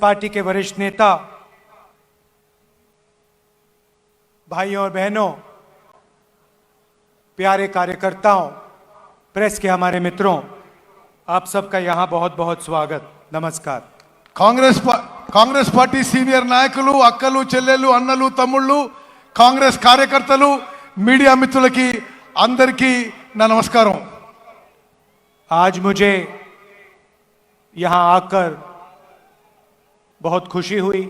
Party के वरिष्ठ नेता, भाइयों और बहनों, प्यारे कार्यकर्ताओं, प्रेस के हमारे मित्रों, आप सबका यहां बहुत बहुत स्वागत। नमस्कार। కాంగ్రెస్ పార్టీ సీనియర్ నాయకులు, అక్కలు, చెల్లెలు, అన్నలు, తమ్ముళ్ళు, కాంగ్రెస్ కార్యకర్తలు, మీడియా మిత్రులకి అందరికీ నా నమస్కారం। आज मुझे यहां आकर बहुत खुशी हुई।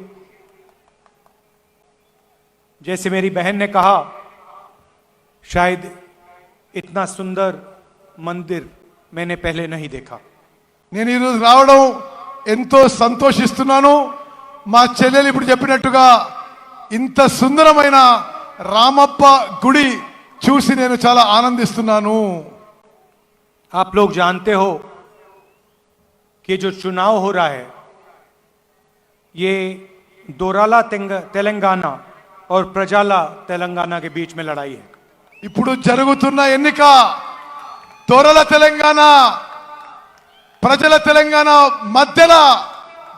जैसे मेरी बहन ने कहा, शायद इतना सुंदर मंदिर मैंने पहले नहीं देखा। నేను ఈరోజు రావడం ఎంతో సంతోషిస్తున్నాను। మా చెల్లెలు ఇప్పుడు చెప్పినట్టుగా ఇంత సుందరమైన రామప్ప గుడి చూసి నేను చాలా ఆనందిస్తున్నాను। आप लोग जानते हो कि जो चुनाव हो रहा है ये दोराला तेलंगाना और प्रजाला तेलंगाना के बीच में लड़ाई है। ఇప్పుడు జరుగుతున్న ఎన్నిక దొరల తెలంగాణ, ప్రజల తెలంగాణ మధ్యలో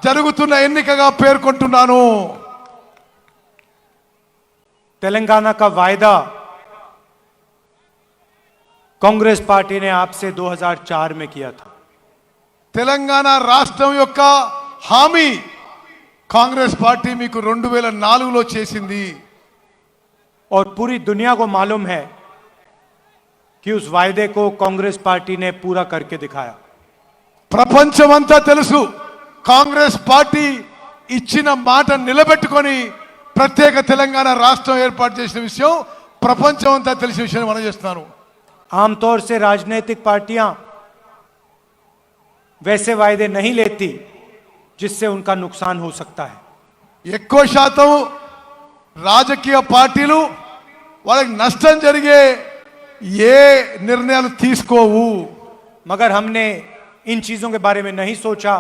జరుగుతున్న ఎన్నికగా పేర్కొంటున్నాను। तेलंगाना का वायदा कांग्रेस पार्टी ने आपसे 2004 में किया था। తెలంగాణ రాష్ట్రం యొక్క హామీ కాంగ్రెస్ పార్టీ మీకు 2004లో చేసింది। और पूरी दुनिया को मालूम है कि उस वायदे को कांग्रेस पार्टी ने पूरा करके दिखाया। ప్రపంచమంతా తెలుసు, కాంగ్రెస్ పార్టీ ఇచ్చిన మాట నిలబెట్టుకొని ప్రత్యేక తెలంగాణ రాష్ట్రం ఏర్పాటు చేసిన విషయం ప్రపంచమంతా తెలిసిన విషయం మనం చేస్తున్నాను। आमतौर से राजनीतिक पार्टियां वैसे वायदे नहीं लेती जिससे उनका नुकसान हो सकता है। ఎక్కువ శాతం రాజకీయ పార్టీలు వాళ్ళకి నష్టం జరిగే ఏ నిర్ణయాలు తీసుకోవు। मगर हमने इन चीजों के बारे में नहीं सोचा।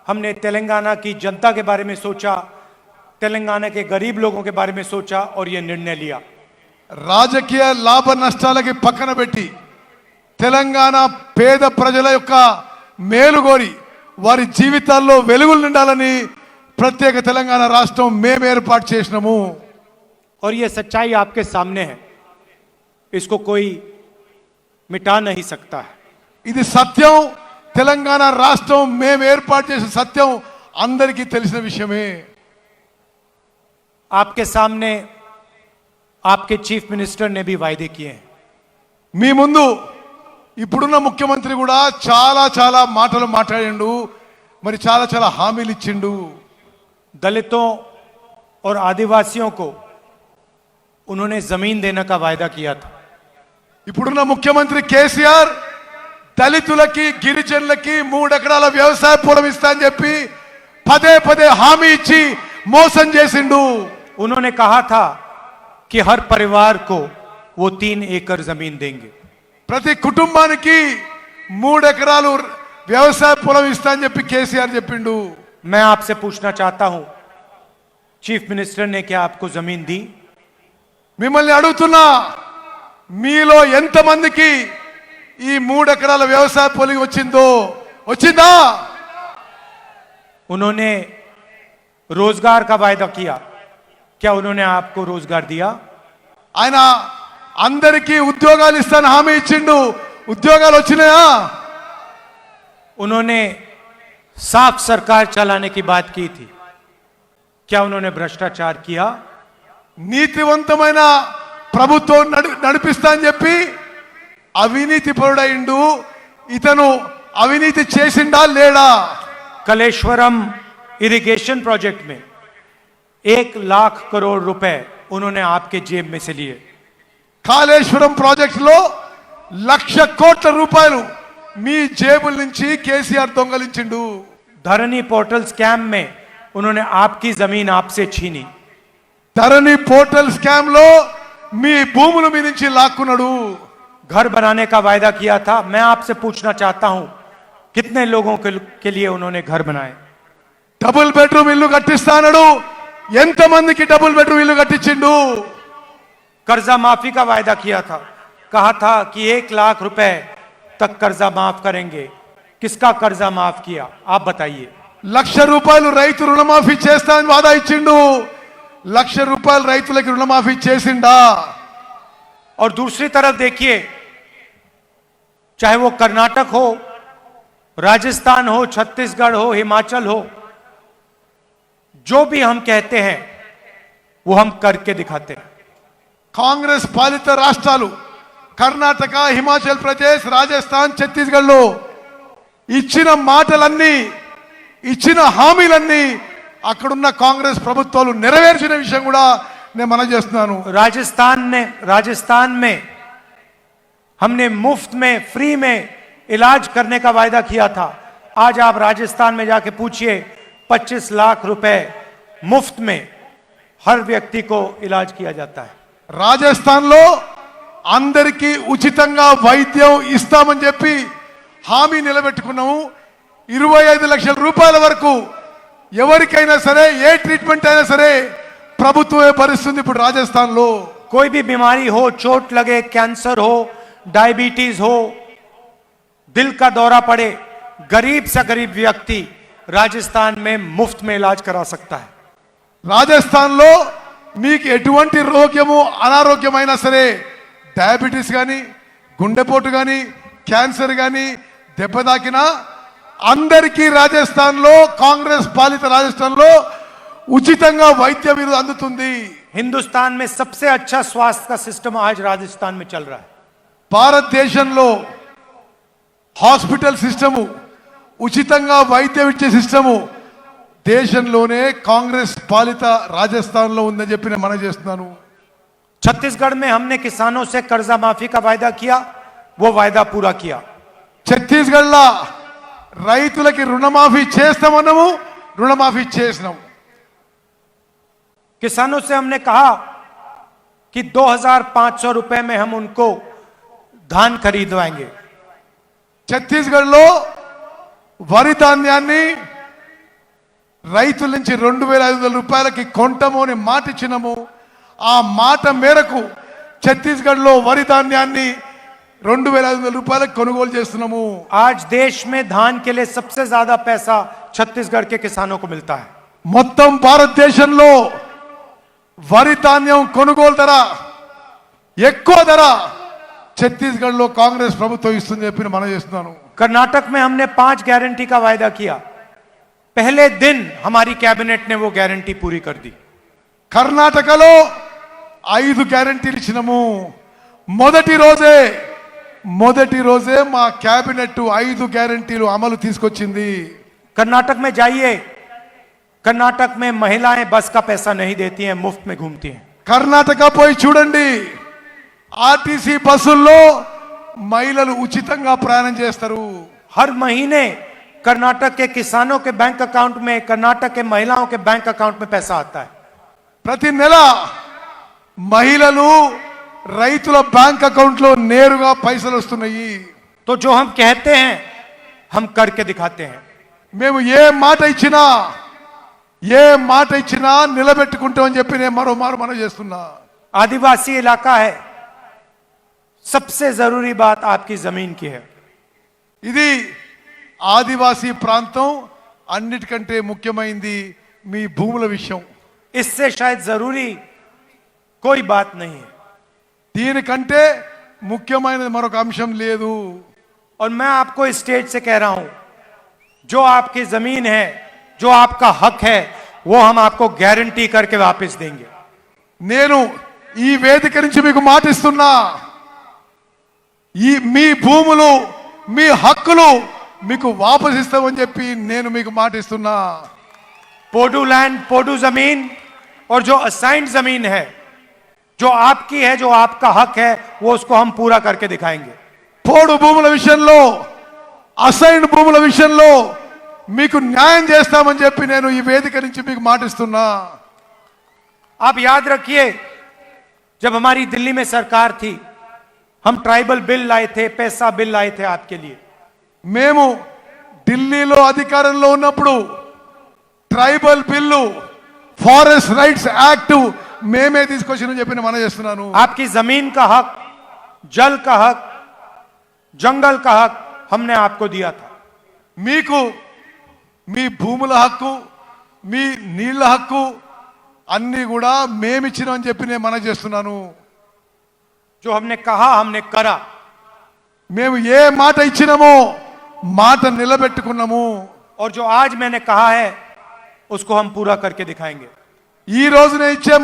हमने तेलंगाना की जनता के बारे में सोचा, तेलंगाना के गरीब लोगों के बारे में सोचा और यह निर्णय लिया। రాజకీయ లాభ నష్టాలకి పక్కన పెట్టి తెలంగాణ పేద ప్రజల యొక్క మేలుగోరి వారి జీవితాల్లో వెలుగులు నిండాలని ప్రత్యేక తెలంగాణ రాష్ట్రం మేము ఏర్పాటు చేసినాము। और यह सच्चाई आपके सामने है, इसको कोई मिटा नहीं सकता है। ఇది సత్యం। తెలంగాణ రాష్ట్రం మేము ఏర్పాటు చేసిన సత్యం అందరికీ తెలిసిన విషయమే। आपके सामने आपके चीफ मिनिस्टर ने भी वायदे किए हैं। మీ ముందు ఇప్పుడున్న ముఖ్యమంత్రి కూడా చాలా చాలా మాటలు మాట్లాడిండు, మరి చాలా చాలా హామీలు ఇచ్చిండు। दलितों और आदिवासियों को उन्होंने जमीन देने का वायदा किया था। ఇప్పుడున్న ముఖ్యమంత్రి కేసీఆర్ దళితులకి, గిరిజనులకి 3 ఎకరాల వ్యవసాయ పొలం ఇస్తా అని చెప్పి పదే పదే హామీ ఇచ్చి మోసం చేసిండు। उन्होंने कहा था कि हर परिवार को वो 3 एकड़ जमीन देंगे। ప్రతి కుటుంబానికి 3 ఎకరాలు వ్యవసాయ పొలం ఇస్తా అని చెప్పి కేసీఆర్ చెప్పిండు। मैं आपसे पूछना चाहता हूं, चीफ मिनिस्टर ने क्या आपको जमीन दी? మిమ్మల్ని అడుగుతున్నా, మీలో ఎంతమందికి ఈ 3 ఎకరాల వ్యవసాయ పొలం వచ్చిందా? उन्होंने रोजगार का वायदा किया, क्या उन्होंने आपको रोजगार दिया? ఆయన అందరికీ ఉద్యోగాలు ఇస్తాను హామీ ఇచ్చిండు, ఉద్యోగాలు వచ్చినాయా? उन्होंने साफ सरकार चलाने की बात की थी, क्या उन्होंने भ्रष्टाचार किया? నీతివంతమైన ప్రభుత్వం నడిపిస్తా అని చెప్పి అవినీతి పరుడైండు। ఇతను అవినీతి చేసిండా లేడా? कलेश्वरम इरिगेशन प्रोजेक्ट में 1 लाख करोड़ रुपए उन्होंने आपके जेब में से लिए। కాళేశ్వరం ప్రాజెక్టులో 1,00,000 కోట్ల రూపాయలు మీ జేబుల నుంచి కేసీఆర్ దొంగలించిండు। धरनी पोर्टल स्कैम में उन्होंने आपकी जमीन आपसे छीनी। ధరణి పోర్టల్ స్కామ్ లో మీ భూములు మీ నుంచి లాక్కున్నాడు। घर बनाने का वायदा किया था। मैं आपसे पूछना चाहता हूं, कितने लोगों के लिए उन्होंने घर बनाए? డబుల్ బెడ్రూమ్ ఇల్లు కట్టిస్తానడు, ఎంతమందికి డబుల్ బెడ్రూమ్ ఇల్లు కట్టించిండు? कर्जा माफी का वायदा किया था, कहा था कि 1 लाख रुपए तक कर्जा माफ करेंगे। किसका कर्जा माफ किया आप बताइए? ₹1,00,000 రైతు రుణమాఫీ చేస్తా అని వాదా ఇచ్చిండు. ₹1,00,000 రైతులకి రుణమాఫీ చేసిండా? और दूसरी तरफ देखिए, चाहे वो कर्नाटक हो, राजस्थान हो, छत्तीसगढ़ हो, हिमाचल हो, जो भी हम कहते हैं वो हम करके दिखाते हैं। కాంగ్రెస్ పాలిత రాష్ట్రాలు కర్ణాటక, హిమాచల్ ప్రదేశ్, రాజస్థాన్, ఛత్తీస్గఢ్లో ఇచ్చిన మాటలన్నీ, ఇచ్చిన హామీలన్నీ అక్కడున్న కాంగ్రెస్ ప్రభుత్వాలు నెరవేర్చిన విషయం కూడా నేను మనం చేస్తున్నాను. राजस्थान में हमने मुफ्त में, फ्री में इलाज करने का वायदा किया था। आज आप राजस्थान में जाके पूछिए, 25 लाख रुपए मुफ्त में हर व्यक्ति को इलाज किया जाता है। రాజస్థాన్లో అందరికీ ఉచితంగా వైద్యం ఇస్తామని చెప్పి హామీ నిలబెట్టుకున్నాము. 25 లక్షల రూపాయల వరకు ఎవరికైనా సరే, ఏ ట్రీట్మెంట్ అయినా సరే ప్రభుత్వమే భరిస్తుంది. ఇప్పుడు రాజస్థాన్లో कोई भी बीमारी हो, चोट लगे, कैंसर हो, डायबिटीज हो, दिल का दौरा पड़े, गरीब से गरीब व्यक्ति राजस्थान में मुफ्त में इलाज करा सकता है। రాజస్థాన్లో మీకు ఎటువంటి రోగము, అనారోగ్యమైనా సరే, డయాబెటీస్ కానీ, గుండెపోటు కానీ, క్యాన్సర్ కానీ దెబ్బ తాకినా అందరికీ రాజస్థాన్లో, కాంగ్రెస్ పాలిత రాజస్థాన్లో ఉచితంగా వైద్యం అందుతుంది. हिंदुस्तान में सबसे अच्छा स्वास्थ्य का सिस्टम आज राजस्थान में चल रहा है। భారతదేశంలో హాస్పిటల్ సిస్టము, ఉచితంగా వైద్యం ఇచ్చే సిస్టము దేశంలోనే కాంగ్రెస్ పాలిత రాజస్థాన్లో ఉందని చెప్పి నేను మనం చేస్తున్నాను. छत्तीसगढ़ में हमने किसानों से कर्जा माफी का वायदा किया, वो वायदा पूरा किया। ఛత్తీస్గఢ్లో రైతులకి రుణమాఫీ చేస్తామన్నాము, రుణమాఫీ చేసినాము. किसानों से हमने कहा कि 2,500 रुपए में हम उनको धान खरीदवाएंगे। ఛత్తీస్గఢ్లో వరి ధాన్యాన్ని రైతుల నుంచి 2,500 రూపాయలకి కొంటాము అని మాట ఇచ్చినాము. ఆ మాట మేరకు ఛత్తీస్గఢ్లో వరి ధాన్యాన్ని 2,500 రూపాయలకు కొనుగోలు చేస్తున్నాము. आज देश में धान के लिए सबसे ज्यादा पैसा छत्तीसगढ़ के किसानों को मिलता है। మొత్తం భారతదేశంలో వరి ధాన్యం కొనుగోలు ధర, ఎక్కువ ధర ఛత్తీస్గఢ్లో కాంగ్రెస్ ప్రభుత్వం ఇస్తుంది చెప్పి మనం చేస్తున్నాను. कर्नाटक में हमने 5 गारंटी का वायदा किया। पहले दिन हमारी कैबिनेट ने वो गारंटी पूरी कर दी। కర్ణాటకలో 5 గ్యారంటీలు ఇచ్చినాము. మొదటి రోజే మా క్యాబినెట్ 5 గ్యారంటీలు అమలు తీసుకొచ్చింది. कर्नाटक में जाइए, कर्नाटक में महिलाएं बस का पैसा नहीं देती हैं, मुफ्त में घूमती हैं। కర్ణాటక పోయి చూడండి, ఆర్టీసీ బస్సుల్లో మహిళలు ఉచితంగా ప్రయాణం చేస్తారు. हर महीने कर्नाटक के किसानों के बैंक अकाउंट में, कर्नाटक के महिलाओं के बैंक अकाउंट में पैसा आता है। ప్రతి నెల మహిళలు, రైతుల బ్యాంక్ అకౌంట్లో నేరుగా పైసలు వస్తున్నాయి. तो जो हम कहते हैं हम करके दिखाते हैं। మేము ఏ మాట ఇచ్చినా నిలబెట్టుకుంటామని చెప్పి నేను మరోమారు మనం చేస్తున్నా. आदिवासी इलाका है, सबसे जरूरी बात आपकी जमीन की है। ఇది ఆదివాసీ ప్రాంతం, అన్నిటికంటే ముఖ్యమైనది మీ భూముల విషయం. इससे शायद जरूरी कोई बात नहीं है। దీనికంటే ముఖ్యమైనది మరొక అంశం లేదు. और मैं आपको इस स्टेज से कह रहा हूं, जो आपकी जमीन है, जो आपका हक है, वो हम आपको गारंटी करके वापस देंगे। నేను ఈ వేదిక నుంచి మీకు మాటిస్తున్నా, మీ భూములు, మీ హక్కులు మీకు వాపస్ ఇస్తామని చెప్పి నేను మీకు మాటిస్తున్నా. पोडू लैंड, पोडू जमीन और जो असाइंड जमीन है, जो आपकी है, जो आपका हक है, वो उसको हम पूरा करके दिखाएंगे। పోడు భూముల విషయంలో, అసైన్డ్ భూముల విషయంలో మీకు న్యాయం చేస్తామని చెప్పి నేను ఈ వేదిక నుంచి మీకు మాటిస్తున్నా. आप याद रखिए, जब हमारी दिल्ली में सरकार थी, हम ट्राइबल बिल लाए थे, पैसा बिल लाए थे आपके लिए। మేము ఢిల్లీలో అధికారంలో ఉన్నప్పుడు tribal bill, forest rights act మేమే తీసుకొచ్చిన చెప్పి మనం చేస్తున్నాను. आपकी जमीन का हक, जल का हक, जंगल का हक हमने आपको दिया था। మీకు మీ భూముల హక్కు, మీ నీళ్ల హక్కు అన్నీ కూడా మేమిచ్చినామని చెప్పి నేను మనవి చేస్తున్నాను. जो हमने कहा हमने करा. మేము ఏ మాట ఇచ్చినామో మాట నిలబెట్టుకున్నాము. और जो आज मैंने कहा है उसको हम पूरा करके दिखाएंगे. ఈ రోజు నేను ఇచ్చే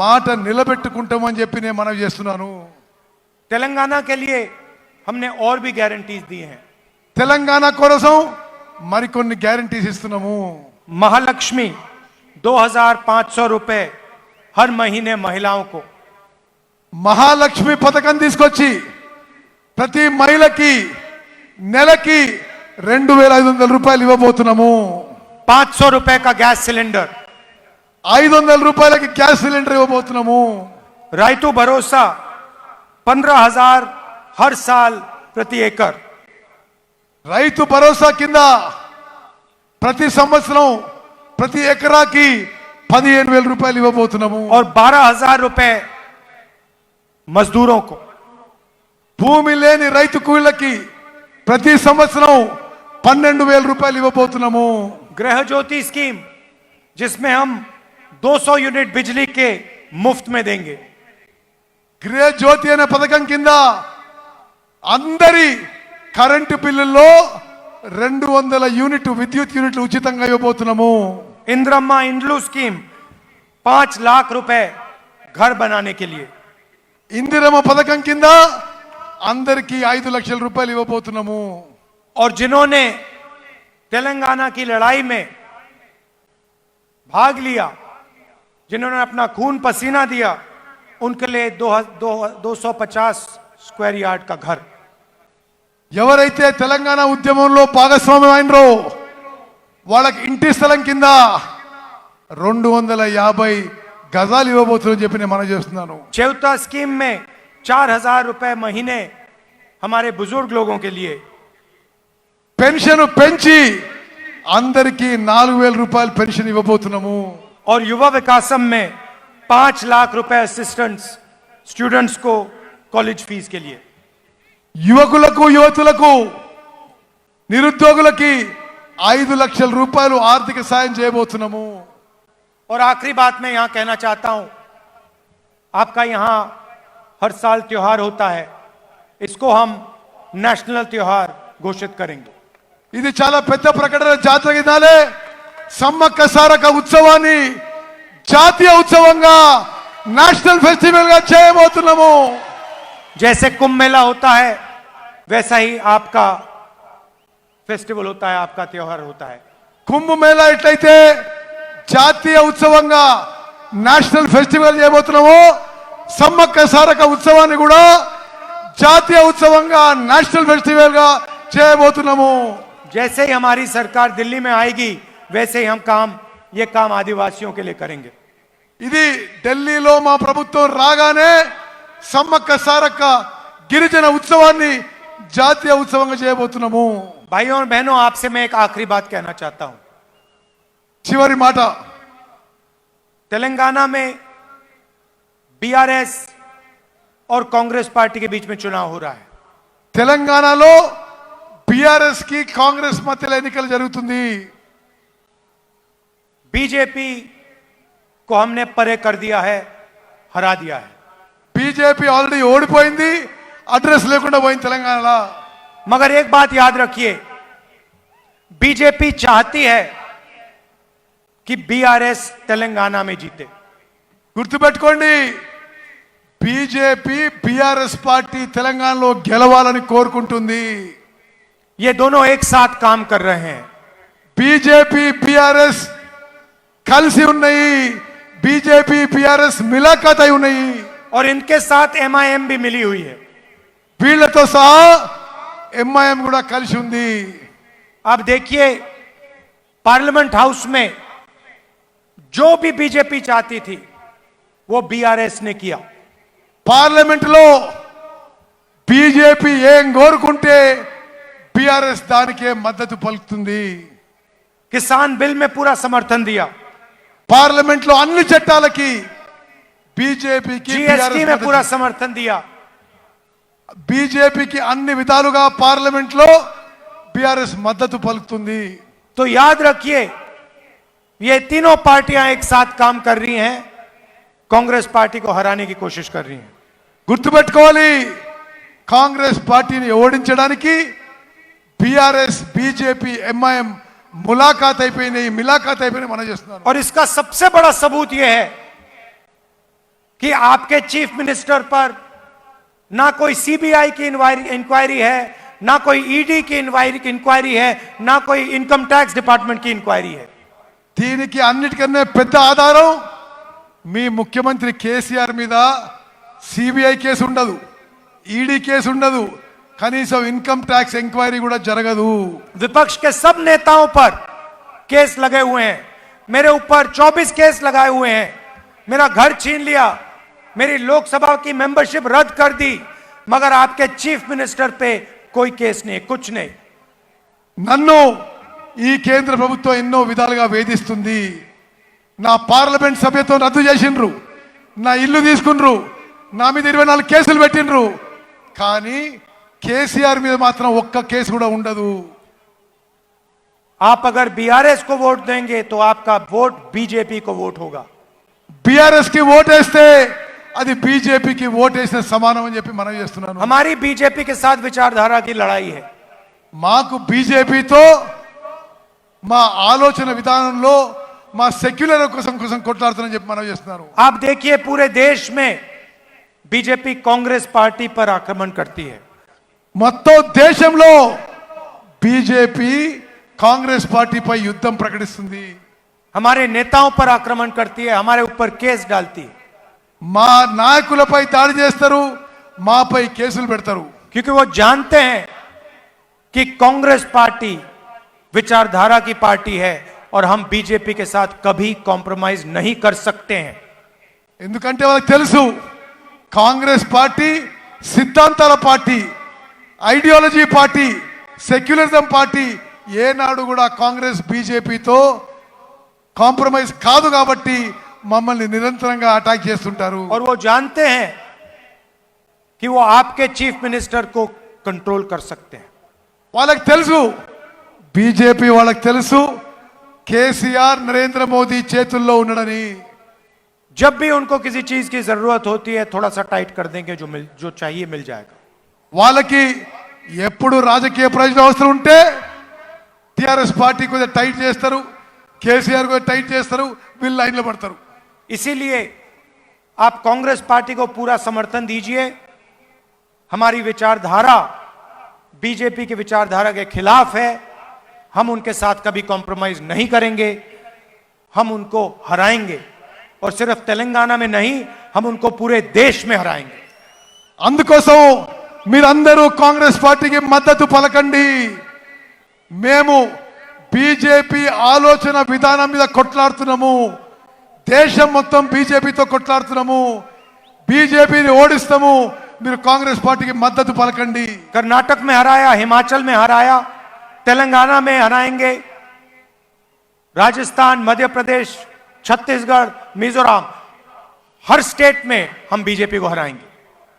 మాట నిలబెట్టుకుంటామని చెప్పి నేను మనవి చేస్తున్నాను. तेलंगाना के लिए हमने और भी गारंटीज दी हैं. తెలంగాణ కోసం మరికొన్ని గ్యారంటీస్ ఇస్తున్నాము. महालक्ष्मी 2500 रुपए हर महीने महिलाओं को. మహాలక్ష్మి పథకం తీసుకొచ్చి ప్రతి మహిళకి నెలకి 2500 రూపాయలు ఇవ్వబోతున్నాము. 500 रुपए का गैस सिलेंडर. 500 రూపాయలకి గ్యాస్ సిలిండర్ ఇవ్వబోతున్నాము. रायतू भरोसा 15,000 हर साल प्रति एकड़. రైతు భరోసా కింద ప్రతి సంవత్సరం ప్రతి ఎకరాకి 15,000 రూపాయలు ఇవ్వబోతున్నాము. और 12,000 रुपए मजदूरों को. భూమి లేని రైతు కూలీలకి ప్రతి సంవత్సరం 12,000 రూపాయలు ఇవ్వబోతున్నాము. गृह ज्योति स्कीम जिसमें हम 200 यूनिट बिजली के मुफ्त में देंगे. గృహ జ్యోతి అనే పథకం కింద అందరి కరెంటు బిల్లుల్లో 200 యూనిట్ విద్యుత్ యూనిట్లు ఉచితంగా ఇవ్వబోతున్నాము. इंद्रम्मा इंड्लू स्कीम 5 लाख रुपए घर बनाने के लिए. ఇందిరమ్మ పథకం కింద అందరికీ 5 లక్షల రూపాయలు ఇవ్వబోతున్నాము. और जिन्होंने तेलंगाना की लड़ाई में भाग लिया, जिन्होंने अपना खून पसीना दिया, उनके लिए 250 स्क्वायर यार्ड का घर. ఎవరైతే తెలంగాణ ఉద్యమంలో భాగస్వామ్యం అయినరో వాళ్ళకి ఇంటి స్థలం కింద 250 గజాలు ఇవ్వబోతుందని చెప్పి నేను మనం చేస్తున్నాను. चेवता स्कीम में 4,000 रुपए महीने हमारे बुजुर्ग लोगों के लिए. పెన్షన్ పెంచి అందరికీ 4,000 రూపాయలు పెన్షన్ ఇవ్వబోతున్నాము. और युवा विकासम में 5 लाख रुपए असिस्टेंट्स स्टूडेंट्स को कॉलेज फीस के लिए. యువకులకు యువతులకు నిరుద్యోగులకి 5 లక్షల రూపాయలు ఆర్థిక సాయం చేయబోతున్నాము. और आखिरी बात मैं यहां कहना चाहता हूं, आपका यहां हर साल त्योहार होता है, इसको हम नेशनल त्योहार घोषित करेंगे. ఇది చాలా పెద్ద ప్రకటన. జాతర గిదాలే సమ్మక్క సారక ఉత్సవాన్ని జాతీయ ఉత్సవంగా నేషనల్ ఫెస్టివల్ గా చేయబోతున్నాము. जैसे कुंभ मेला होता है वैसा ही आपका फेस्टिवल होता है, आपका त्योहार होता है. కుంభ మేళా ఎట్లయితే జాతీయ ఉత్సవంగా నేషనల్ ఫెస్టివల్ చేయబోతున్నాము, సమ్మక్క సారక ఉత్సవాన్ని కూడా జాతీయ ఉత్సవంగా నేషనల్ ఫెస్టివల్ గా చేయబోతున్నాము. जैसे ही हमारी सरकार दिल्ली में आएगी वैसे ही हम ये काम आदिवासियों के लिए करेंगे. ఇది ఢిల్లీలో మా ప్రభుత్వం రాగానే సమ్మక్క సారక్క గిరిజన ఉత్సవాన్ని జాతీయ ఉత్సవంగా చేయబోతున్నాము. भाइयों और बहनों, आपसे मैं एक आखिरी बात कहना चाहता हूं. చివరి మాట, तेलंगाना में बीआरएस और कांग्रेस पार्टी के बीच में चुनाव हो रहा है. తెలంగాణలో బీఆర్ఎస్ కి కాంగ్రెస్ మధ్యలో ఎన్నికలు జరుగుతుంది. बीजेपी को हमने परे कर दिया है, हरा दिया है. బీజేపీ ఆల్రెడీ ఓడిపోయింది, అడ్రస్ లేకుండా పోయింది తెలంగాణలో. मगर एक बात याद रखिए, बीजेपी चाहती है कि बीआरएस तेलंगाना में जीते. గుర్తుపెట్టుకోండి, బీజేపీ బీఆర్ఎస్ పార్టీ తెలంగాణలో గెలవాలని కోరుకుంటుంది. ये दोनों एक साथ काम कर रहे हैं. బీజేపీ బీఆర్ఎస్ కలిసి ఉన్నాయి, బీజేపీ బీఆర్ఎస్ మిలాఖాత్ అయి ఉన్నాయి. और इनके साथ एमआईएम भी मिली हुई है. వీళ్ళతో సహా ఎంఐఎం కూడా కలిసి ఉంది. आप देखिए, पार्लियामेंट हाउस में जो भी बीजेपी चाहती थी वो बीआरएस ने किया. పార్లమెంట్ లో బీజేపీ ఏం కోరుకుంటే బీఆర్ఎస్ దానికే మద్దతు పలుకుతుంది. किसान बिल में पूरा समर्थन दिया. పార్లమెంట్ లో అన్ని చట్టాలకి బీజేపీకి जीएसटी में पूरा समर्थन दिया. బీజేపీకి అన్ని విధాలుగా పార్లమెంట్ లో బీఆర్ఎస్ మద్దతు పలుకుతుంది. तो याद रखिए, ये तीनों पार्टियां एक साथ काम कर रही हैं, कांग्रेस पार्टी को हराने की कोशिश कर रही हैं। గుర్తుపెట్టుకోవాలి, కాంగ్రెస్ పార్టీని ఓడించడానికి బీఆర్ఎస్ బీజేపీ ఎంఐఎం ములాఖాత్ అయిపోయినాయి, మిలాఖాత్ అయిపోయినాయి మనం చేస్తున్నాం। और इसका सबसे बड़ा सबूत यह है कि आपके चीफ मिनिस्टर पर ना कोई सीबीआई की इंक्वायरी है, ना कोई ईडी की इंक्वायरी है, ना कोई इनकम टैक्स डिपार्टमेंट की इंक्वायरी है। దీనికి అన్నిటికన్నా పెద్ద ఆధారం మీ ముఖ్యమంత్రి కేసీఆర్ మీద సిబిఐ కేసు ఉండదు, ఈడీ కేసు ఉండదు, కనీసం ఇన్కమ్ ట్యాక్స్ ఎంక్వైరీ కూడా జరగదు। विपक्ष के सब नेताओं पर केस लगे हुए हैं, मेरे ऊपर 24 केस लगाए हुए हैं, मेरा घर छीन लिया, मेरी लोकसभा की मेंबरशिप रद्द कर दी, मगर आपके चीफ मिनिस्टर पे कोई केस नहीं, कुछ नहीं। నన్ను ఈ కేంద్ర ప్రభుత్వం ఎన్నో విధాలుగా వేధిస్తుంది। నా పార్లమెంట్ సభ్యత్వం రద్దు చేసిండ్రు, నా ఇల్లు తీసుకుండ్రు, నా మీద 24 కేసులు పెట్టిండ్రు, కానీ కేసీఆర్ మీద మాత్రం ఒక్క కేసు కూడా ఉండదు। आप अगर बीआरएस को वोट देंगे तो आपका वोट बीजेपी को वोट होगा। బీఆర్ఎస్ కి ఓటేస్తే అది బీజేపీకి ఓటేసిన సమానం అని చెప్పి మనం చేస్తున్నాను। हमारी बीजेपी के साथ विचारधारा की लड़ाई है। మాకు బీజేపీతో మా ఆలోచన విధానంలో మా సెక్యులర్ కోసం కొట్లాడుతానని చెప్పి మనం చేస్తున్నారు। आप देखिए, पूरे देश में बीजेपी कांग्रेस पार्टी पर आक्रमण करती है। మొత్తం దేశంలో బీజేపీ కాంగ్రెస్ పార్టీపై యుద్ధం ప్రకటిస్తుంది। हमारे नेताओं पर आक्रमण करती है, हमारे ऊपर केस डालती है, మా నాయకులపై దాడి చేస్తారు, మాపై కేసులు పెడతారు। क्योंकि वो जानते हैं कि कांग्रेस पार्टी विचारधारा की पार्टी है और हम बीजेपी के साथ कभी कॉम्प्रोमाइज नहीं कर सकते हैं। ఎందుకంటే వాళ్ళకి తెలుసు కాంగ్రెస్ పార్టీ సిద్ధాంతాల party, ideology party, secularism party, ఏనాడు కూడా కాంగ్రెస్ బీజేపీతో కాంప్రమైజ్ కాదు కాబట్టి మమ్మల్ని నిరంతరంగా అటాక్ చేస్తుంటారు। और वो जानते हैं कि वो आपके चीफ मिनिस्टर को कंट्रोल कर सकते हैं। వాళ్ళకి తెలుసు, బీజేపీ వాళ్ళకి తెలుసు కేసీఆర్ నరేంద్ర మోదీ చేతుల్లో ఉన్నాడని। जब भी उनको किसी चीज की जरूरत होती है, थोड़ा सा टाइट कर देंगे, जो चाहिए मिल जाएगा। వాళ్ళకి ఎప్పుడు రాజకీయ ప్రయోజనం అవసరం ఉంటే టిఆర్ఎస్ పార్టీ కొద్దిగా టైట్ చేస్తారు, కేసీఆర్ కొద్దిగా టైట్ చేస్తారు, వీళ్ళు లైన్లో పడతారు। इसीलिए आप कांग्रेस पार्टी को पूरा समर्थन दीजिए। हमारी विचारधारा बीजेपी की विचारधारा के खिलाफ है, हम उनके साथ कभी कॉम्प्रोमाइज नहीं करेंगे, हम उनको हराएंगे, और सिर्फ तेलंगाना में नहीं, हम उनको पूरे देश में हराएंगे। అందుకోసం మీరందరూ కాంగ్రెస్ పార్టీకి మద్దతు పలకండి। మేము బీజేపీ ఆలోచన విధానం మీద కొట్లాడుతున్నాము, దేశం మొత్తం బీజేపీతో కొట్లాడుతున్నాము, బీజేపీని ఓడిస్తాము, మీరు కాంగ్రెస్ పార్టీకి మద్దతు పలకండి। कर्नाटक में हराया, हिमाचल में हराया, तेलंगाना में हराएंगे, राजस्थान, मध्य प्रदेश, छत्तीसगढ़, मिजोरम, हर स्टेट में हम बीजेपी को हराएंगे।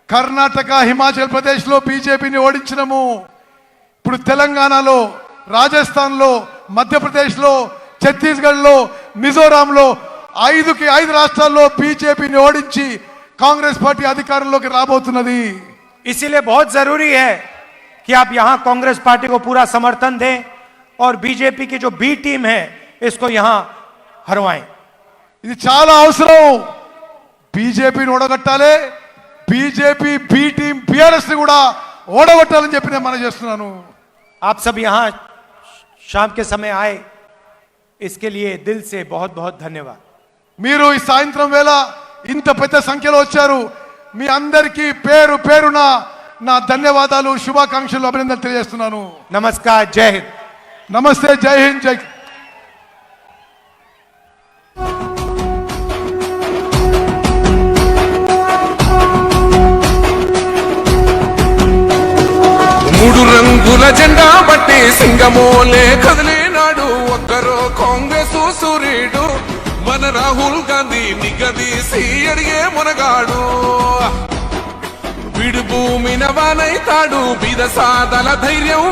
కర్ణాటక, హిమాచల్ ప్రదేశ్లో బీజేపీని ఓడించినము, ఇప్పుడు తెలంగాణలో, రాజస్థాన్లో, మధ్యప్రదేశ్లో, ఛత్తీస్గఢ్లో, మిజోరాంలో 5 రాష్ట్రాల్లో బీజేపీని ఓడించి కాంగ్రెస్ పార్టీ అధికారంలోకి రాబోతున్నది। इसीलिए बहुत जरूरी है कि आप यहां कांग्रेस पार्टी को पूरा समर्थन दें और बीजेपी की जो बी टीम है इसको यहां हरवाएं। ఇది చాలా అవసరం। బీజేపీని ఓడగొట్టాలి, బీజేపీ బి టీం బీఆర్ఎస్ ని కూడా ఓడగొట్టాలని చెప్పి నేను మనం చేస్తున్నాను। आप सब यहां शाम के समय आए, इसके लिए दिल से बहुत बहुत धन्यवाद। మీరు ఈ సాయంత్రం వేళ ఇంత పెద్ద సంఖ్యలో వచ్చారు, మీ అందరికీ పేరు పేరున నా ధన్యవాదాలు, శుభాకాంక్షలు, అభినందనలు తెలియజేస్తున్నాను। नमस्कार, जय हिंद। నమస్తే, జై హింద్, జై మూడు రంగుల జెండా బట్టి సింగమోలే కదిలినాడు ఒక్కరో కాంగ్రెస్ సూర్యుడు మన రాహుల్ గాంధీ నిగదీసి అడిగే మునగాడు విడు భూమిన వానైతాడు బీద సాదల ధైర్యం